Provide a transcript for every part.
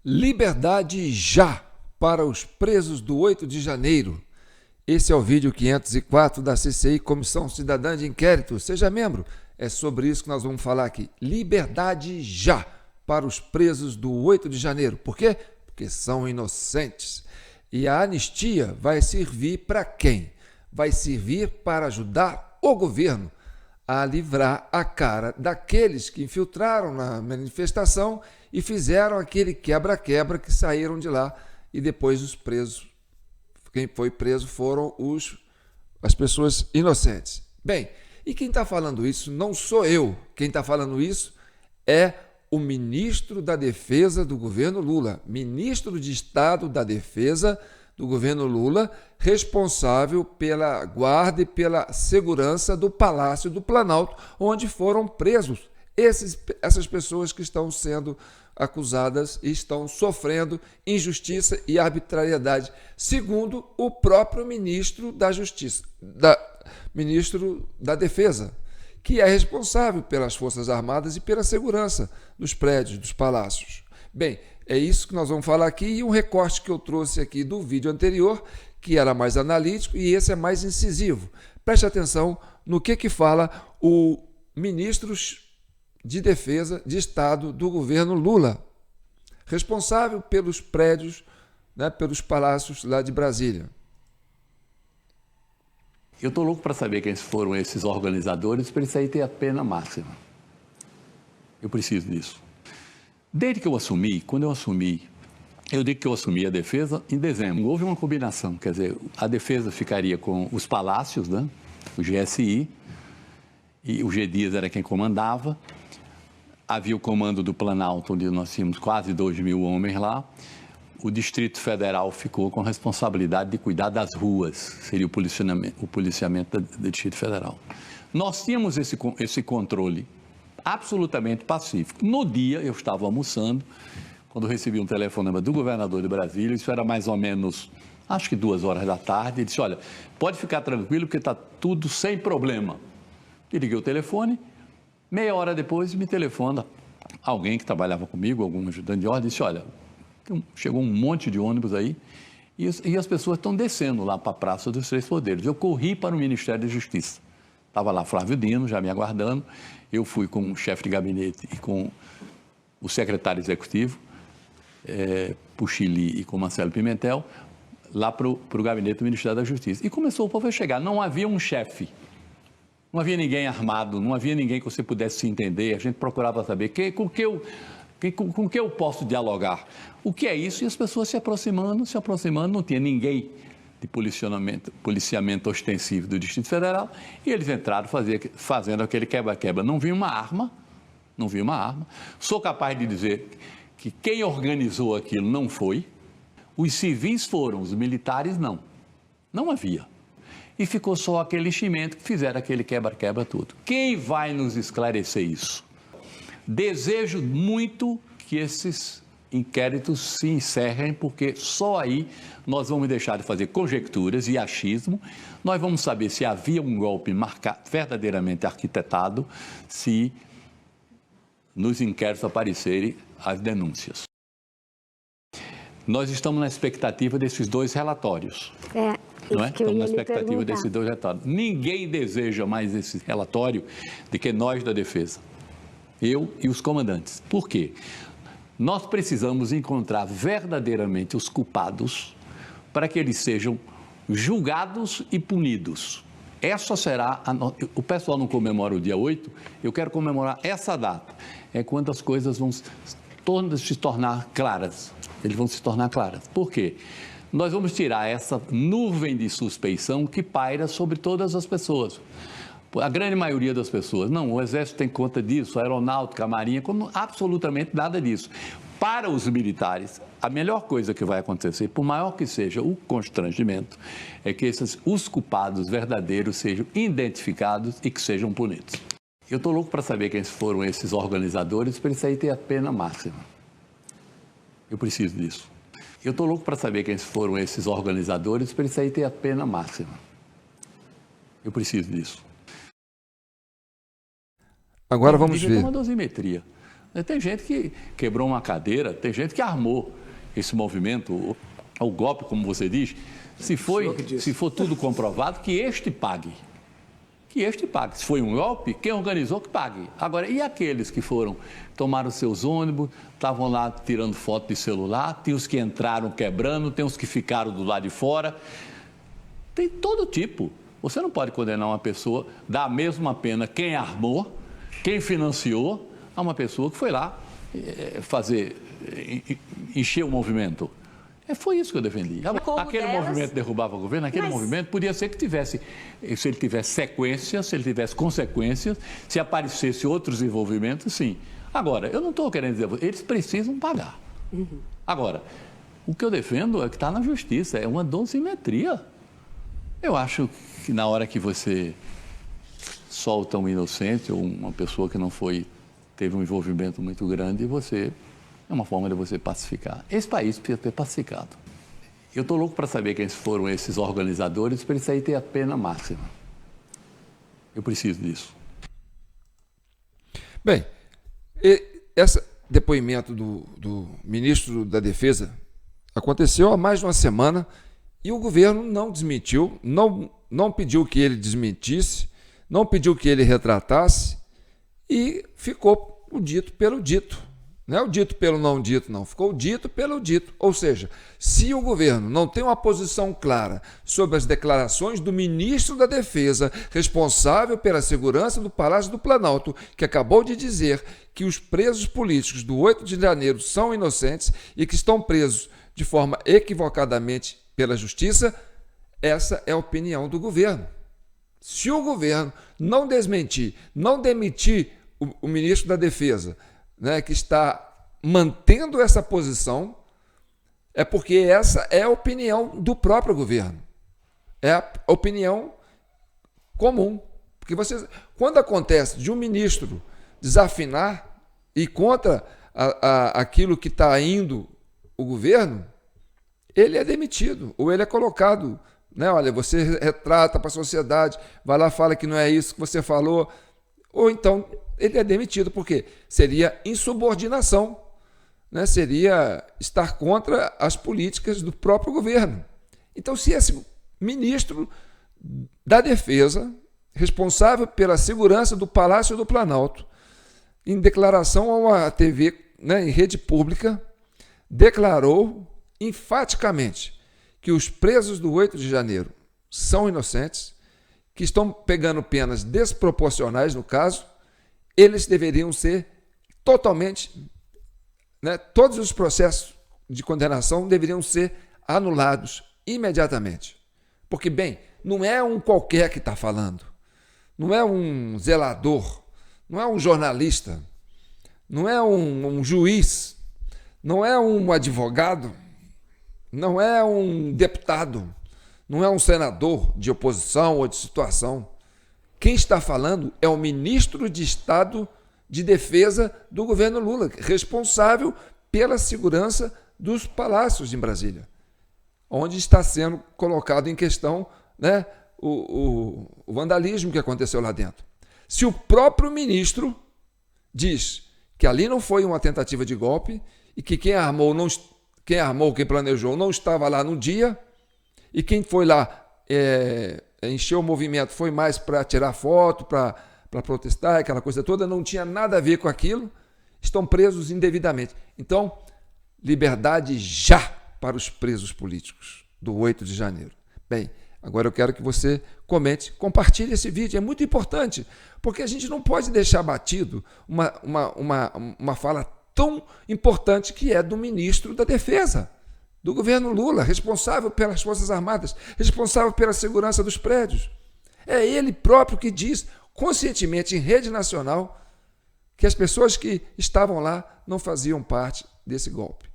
Liberdade já para os presos do 8 de janeiro. Esse é o vídeo 504 da CCI, Comissão Cidadã de Inquérito. Seja membro, é sobre isso que nós vamos falar aqui. Liberdade já para os presos do 8 de janeiro. Por quê? Porque são inocentes. E a anistia vai servir para quem? Vai servir para ajudar o governo a livrar a cara daqueles que infiltraram na manifestação e fizeram aquele quebra-quebra que saíram de lá e depois os presos, quem foi preso foram as pessoas inocentes. Bem, e quem está falando isso não sou eu, quem está falando isso é o ministro da Defesa do governo Lula, ministro de Estado da Defesa do governo Lula, responsável pela guarda e pela segurança do Palácio do Planalto, onde foram presos essas pessoas que estão sendo acusadas e estão sofrendo injustiça e arbitrariedade, segundo o próprio ministro da Justiça, ministro da Defesa, que é responsável pelas Forças Armadas e pela segurança dos prédios, dos palácios. Bem, é isso que nós vamos falar aqui e um recorte que eu trouxe aqui do vídeo anterior, que era mais analítico e esse é mais incisivo. Preste atenção no que fala o ministro de Defesa de Estado do governo Lula, responsável pelos prédios, pelos palácios lá de Brasília. Eu estou louco para saber quem foram esses organizadores para isso aí ter a pena máxima. Eu preciso disso. Desde que eu assumi, eu digo que eu assumi a defesa em dezembro. Houve uma combinação, quer dizer, a defesa ficaria com os palácios, o GSI, e o G. Dias era quem comandava. Havia o comando do Planalto, onde nós tínhamos quase 2.000 homens lá. O Distrito Federal ficou com a responsabilidade de cuidar das ruas, seria o policiamento do Distrito Federal. Nós tínhamos esse controle absolutamente pacífico. No dia, eu estava almoçando, quando recebi um telefonema do governador de Brasília, isso era mais ou menos, acho que 2 horas da tarde, ele disse, olha, pode ficar tranquilo porque está tudo sem problema. E liguei o telefone, meia hora depois me telefona alguém que trabalhava comigo, algum ajudante de ordem, disse, olha, chegou um monte de ônibus aí e as pessoas estão descendo lá para a Praça dos Três Poderes. Eu corri para o Ministério da Justiça. Estava lá Flávio Dino, já me aguardando. Eu fui com o chefe de gabinete e com o secretário executivo, Puchili e com Marcelo Pimentel, lá para o gabinete do Ministério da Justiça. E começou o povo a chegar. Não havia um chefe, não havia ninguém armado, não havia ninguém que você pudesse se entender. A gente procurava saber com que eu posso dialogar. O que é isso? E as pessoas se aproximando, não tinha ninguém de policiamento ostensivo do Distrito Federal, e eles entraram fazendo aquele quebra-quebra. Não vi uma arma. Sou capaz de dizer que quem organizou aquilo não foi, os civis foram, os militares não. Não havia. E ficou só aquele enchimento que fizeram aquele quebra-quebra tudo. Quem vai nos esclarecer isso? Desejo muito que esses inquéritos se encerrem, porque só aí nós vamos deixar de fazer conjecturas e achismo, nós vamos saber se havia um golpe verdadeiramente arquitetado, se nos inquéritos aparecerem as denúncias. Nós estamos na expectativa desses 2 relatórios. Não é? Estamos na expectativa desses 2 relatórios. Ninguém deseja mais esse relatório do que nós da Defesa. Eu e os comandantes. Por quê? Nós precisamos encontrar verdadeiramente os culpados para que eles sejam julgados e punidos. Essa será o pessoal não comemora o dia 8, eu quero comemorar essa data. É quando as coisas vão se tornar claras. Eles vão se tornar claras. Por quê? Nós vamos tirar essa nuvem de suspeição que paira sobre todas as pessoas. A grande maioria das pessoas, não, o Exército tem conta disso, a Aeronáutica, a Marinha, como absolutamente nada disso. Para os militares, a melhor coisa que vai acontecer, por maior que seja o constrangimento, é que os culpados verdadeiros sejam identificados e que sejam punidos. Eu estou louco para saber quem foram esses organizadores para isso aí ter a pena máxima. Eu preciso disso. Eu estou louco para saber quem foram esses organizadores para isso aí ter a pena máxima. Eu preciso disso. Agora vamos ver. Uma dosimetria. Tem gente que quebrou uma cadeira, tem gente que armou esse movimento, o golpe, como você diz. Se for tudo comprovado, que este pague. Que este pague. Se foi um golpe, quem organizou que pague. Agora, e aqueles que tomaram seus ônibus, estavam lá tirando foto de celular, tem os que entraram quebrando, tem os que ficaram do lado de fora. Tem todo tipo. Você não pode condenar uma pessoa, dar a mesma pena quem armou, quem financiou, a uma pessoa que foi lá encher o movimento. Foi isso que eu defendi. Aquele movimento derrubava o governo, movimento podia ser que tivesse, se ele tivesse sequência, se ele tivesse consequências, se aparecesse outros envolvimentos, sim. Agora, eu não estou querendo dizer, eles precisam pagar. Agora, o que eu defendo é que está na justiça, é uma dosimetria. Eu acho que na hora que você solta um inocente ou uma pessoa que teve um envolvimento muito grande, é uma forma de você pacificar. Esse país precisa ter pacificado. Eu estou louco para saber quem foram esses organizadores para isso aí ter a pena máxima. Eu preciso disso. Bem, esse depoimento do ministro da Defesa aconteceu há mais de uma semana e o governo não desmentiu, não pediu que ele desmentisse, não pediu que ele retratasse e ficou o dito pelo dito. Não é o dito pelo não dito, não. Ficou o dito pelo dito. Ou seja, se o governo não tem uma posição clara sobre as declarações do ministro da Defesa, responsável pela segurança do Palácio do Planalto, que acabou de dizer que os presos políticos do 8 de janeiro são inocentes e que estão presos de forma equivocadamente pela justiça, essa é a opinião do governo. Se o governo não desmentir, não demitir o ministro da Defesa, que está mantendo essa posição, é porque essa é a opinião do próprio governo. É a opinião comum. Porque quando acontece de um ministro desafinar e contra aquilo que está indo o governo, ele é demitido, ou ele é colocado. Olha, você retrata para a sociedade, vai lá, fala que não é isso que você falou, ou então ele é demitido, porque seria insubordinação, seria estar contra as políticas do próprio governo. Então, se esse ministro da Defesa, responsável pela segurança do Palácio do Planalto, em declaração a uma TV, em rede pública, declarou enfaticamente que os presos do 8 de janeiro são inocentes, que estão pegando penas desproporcionais no caso, eles deveriam ser totalmente, todos os processos de condenação deveriam ser anulados imediatamente. Porque, bem, não é um qualquer que está falando, não é um zelador, não é um jornalista, não é um juiz, não é um advogado, não é um deputado, não é um senador de oposição ou de situação. Quem está falando é o ministro de Estado de Defesa do governo Lula, responsável pela segurança dos palácios em Brasília, onde está sendo colocado em questão o vandalismo que aconteceu lá dentro. Se o próprio ministro diz que ali não foi uma tentativa de golpe e que quem planejou não estava lá no dia e quem foi lá encheu o movimento foi mais para tirar foto, para protestar, aquela coisa toda, não tinha nada a ver com aquilo, estão presos indevidamente. Então, liberdade já para os presos políticos do 8 de janeiro. Bem, agora eu quero que você comente, compartilhe esse vídeo, é muito importante, porque a gente não pode deixar batido uma fala tão importante que é do ministro da Defesa, do governo Lula, responsável pelas Forças Armadas, responsável pela segurança dos prédios. É ele próprio que diz, conscientemente, em rede nacional, que as pessoas que estavam lá não faziam parte desse golpe.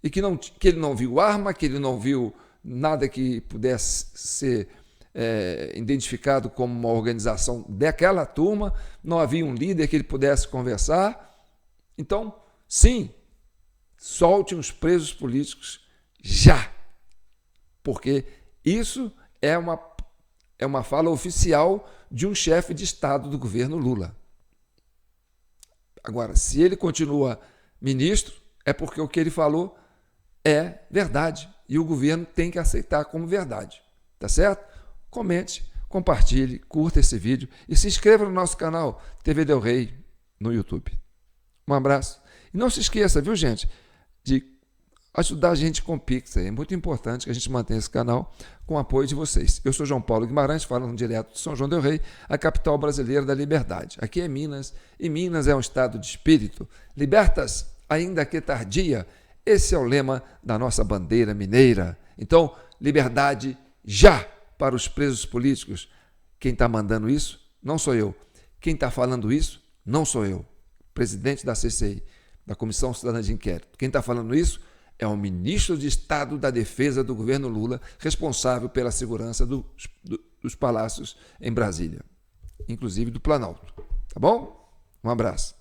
E que ele não viu arma, que ele não viu nada que pudesse ser identificado como uma organização daquela turma, não havia um líder que ele pudesse conversar. Então, sim, soltem os presos políticos já, porque isso é uma fala oficial de um chefe de Estado do governo Lula. Agora, se ele continua ministro, é porque o que ele falou é verdade e o governo tem que aceitar como verdade, tá certo? Comente, compartilhe, curta esse vídeo e se inscreva no nosso canal TV Del Rey no YouTube. Um abraço. E não se esqueça, viu, gente, de ajudar a gente com o Pix. É muito importante que a gente mantenha esse canal com o apoio de vocês. Eu sou João Paulo Guimarães, falando direto de São João del Rei, a capital brasileira da liberdade. Aqui é Minas, e Minas é um estado de espírito. Libertas, ainda que tardia. Esse é o lema da nossa bandeira mineira. Então, liberdade já para os presos políticos. Quem está mandando isso não sou eu. Quem está falando isso não sou eu. Presidente da CCI, da Comissão Cidadã de Inquérito. Quem está falando isso é o ministro de Estado da Defesa do governo Lula, responsável pela segurança dos palácios em Brasília, inclusive do Planalto. Tá bom? Um abraço.